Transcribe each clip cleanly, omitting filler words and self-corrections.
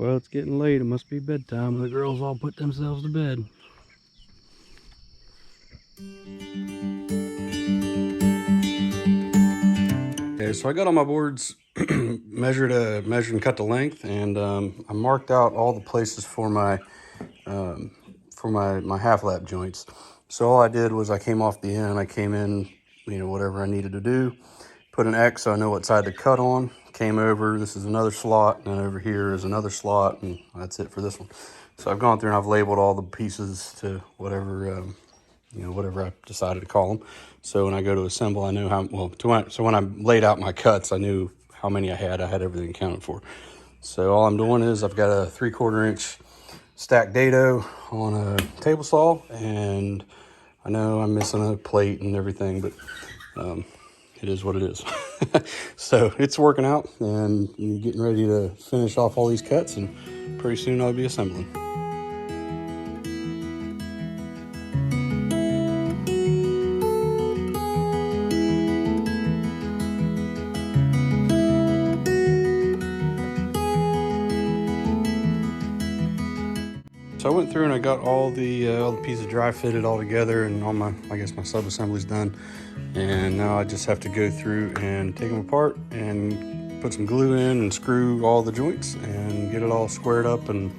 Well, it's getting late. It must be bedtime. The girls all put themselves to bed. Okay, so I got all my boards measured and cut the length, and I marked out all the places for my half lap joints. So all I did was I came off the end. I came in, whatever I needed to do. Put an X so I know what side to cut on. Came over, this is another slot, and then over here is another slot, and that's it for this one. So I've gone through and I've labeled all the pieces to whatever, whatever I decided to call them. So when I go to assemble, I know so when I laid out my cuts, I knew how many I had everything accounted for. So all I'm doing is I've got a 3/4 inch stacked dado on a table saw, and I know I'm missing a plate and everything, but it is what it is. So it's working out, and I'm getting ready to finish off all these cuts, and pretty soon I'll be assembling. So I went through and I got all the pieces dry fitted all together, and all my sub assembly's done. And now I just have to go through and take them apart and put some glue in and screw all the joints and get it all squared up and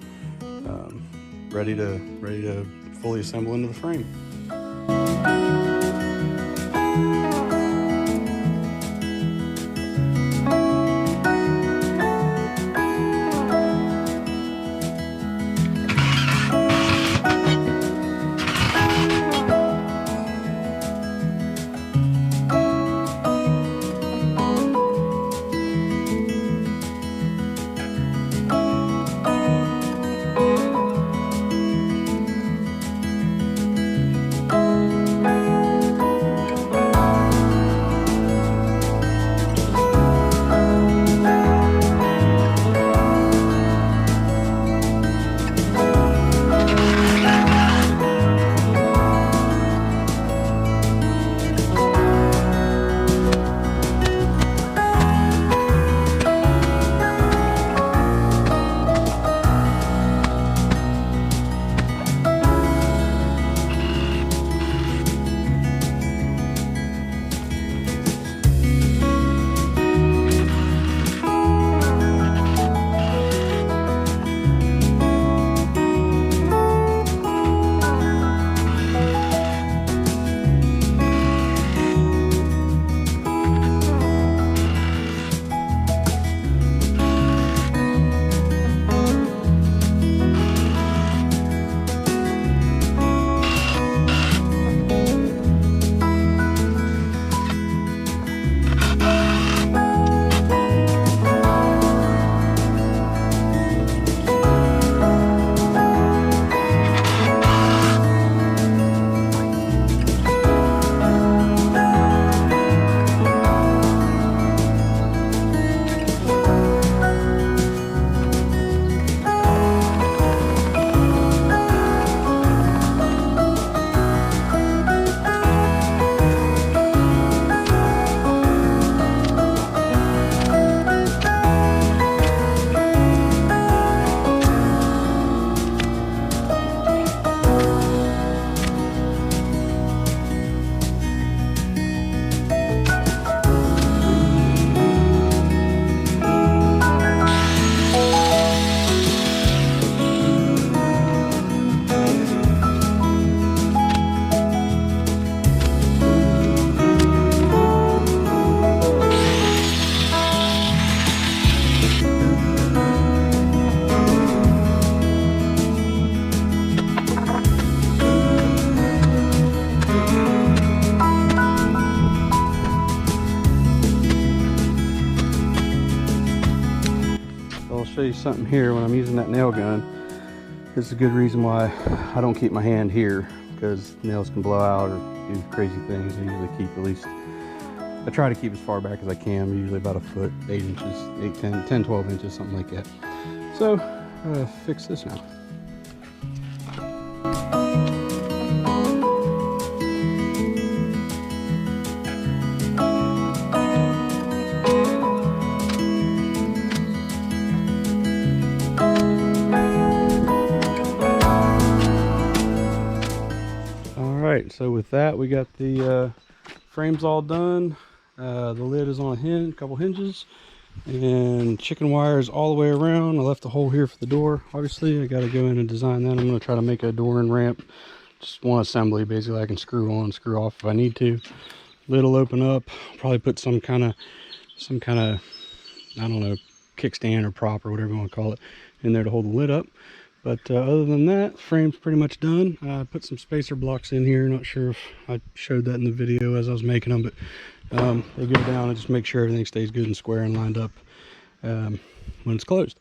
ready to fully assemble into the frame. Show you something here. When I'm using that nail gun, this is a good reason why I don't keep my hand here, because nails can blow out or do crazy things. I usually keep at least, I try to keep as far back as I can, usually about a foot, 8 inches, 10, 12 inches, something like that. So fix this now. right, so with that, we got the frames all done. The lid is on a couple hinges, and chicken wires all the way around. I left a hole here for the door. Obviously, I got to go in and design that. I'm going to try to make a door and ramp. Just one assembly, basically. I can screw on, screw off if I need to. Lid will open up. Probably put some kind of, I don't know, kickstand or prop or whatever you want to call it in there to hold the lid up. But other than that, frame's pretty much done. I put some spacer blocks in here. Not sure if I showed that in the video as I was making them, but they go down and just make sure everything stays good and square and lined up when it's closed.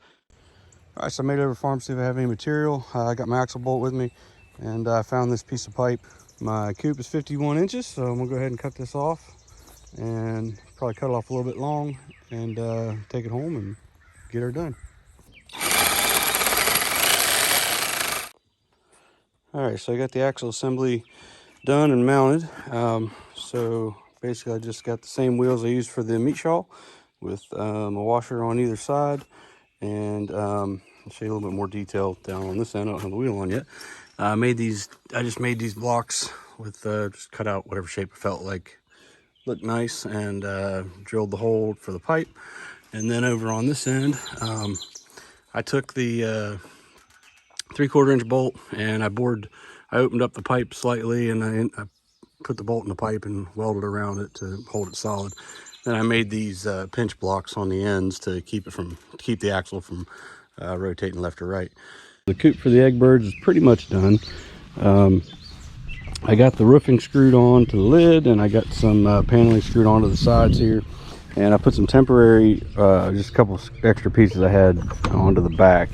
All right, so I made it over farm to see if I have any material. I got my axle bolt with me, and I found this piece of pipe. My Coop is 51 inches, so I'm gonna go ahead and cut this off, and probably cut it off a little bit long, and take it home and get her done. All right, so I got the axle assembly done and mounted. So basically I just got the same wheels I used for the meat shawl with a washer on either side. And I'll show you a little bit more detail down on this end. I don't have the wheel on yet. I just made these blocks with just cut out whatever shape it felt like looked nice, and drilled the hole for the pipe. And then over on this end, I took the 3/4 inch bolt, and I opened up the pipe slightly, and I put the bolt in the pipe and welded around it to hold it solid. Then I made these pinch blocks on the ends to keep the axle from rotating left or right. The coop for the egg birds is pretty much done. I got the roofing screwed on to the lid, and I got some paneling screwed onto the sides here. And I put some temporary, just a couple extra pieces I had onto the back.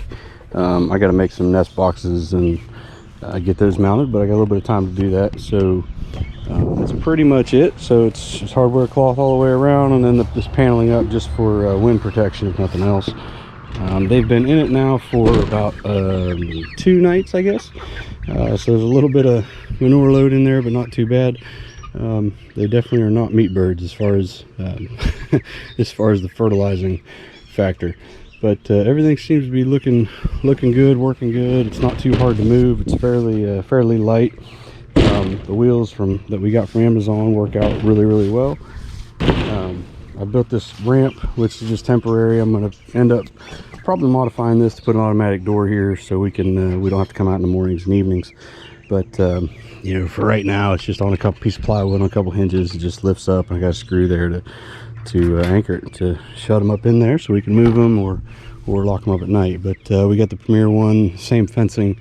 I got to make some nest boxes and get those mounted, but I got a little bit of time to do that. So that's pretty much it. So it's just hardware cloth all the way around, and then this paneling up just for wind protection, if nothing else. They've been in it now for about 2 nights, I guess. So there's a little bit of manure load in there, but not too bad. They definitely are not meat birds as far as as far as the fertilizing factor. But everything seems to be looking good, working good. It's not too hard to move. It's fairly light. The wheels that we got from Amazon work out really well. I built this ramp, which is just temporary. I'm going to end up probably modifying this to put an automatic door here, so we don't have to come out in the mornings and evenings. But you know, for right now, it's just on a couple pieces of plywood on a couple hinges. It just lifts up, and I got a screw there to anchor it, to shut them up in there so we can move them or lock them up at night. But we got the Premier one, same fencing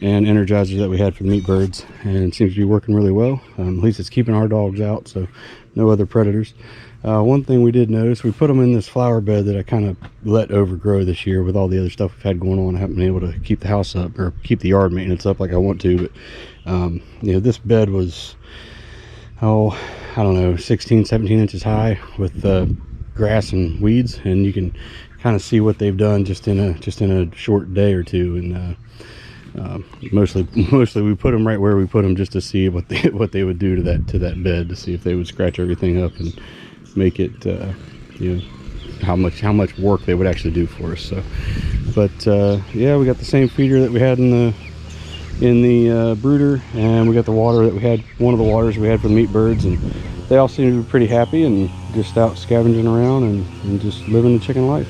and energizer that we had for the meat birds, and it seems to be working really well. At least it's keeping our dogs out, so no other predators. One thing we did notice, we put them in this flower bed that I kind of let overgrow this year with all the other stuff we've had going on. I haven't been able to keep the house up or keep the yard maintenance up like I want to, but you know, this bed was, I don't know, 16-17 inches high with grass and weeds, and you can kind of see what they've done just in a short day or two. And mostly we put them right where we put them just to see what they would do to that bed, to see if they would scratch everything up and make it you know, how much work they would actually do for us. So, but yeah, we got the same feeder that we had in the brooder, and we got the water that we had, one of the waters we had for the meat birds, and they all seem to be pretty happy and just out scavenging around and just living the chicken life.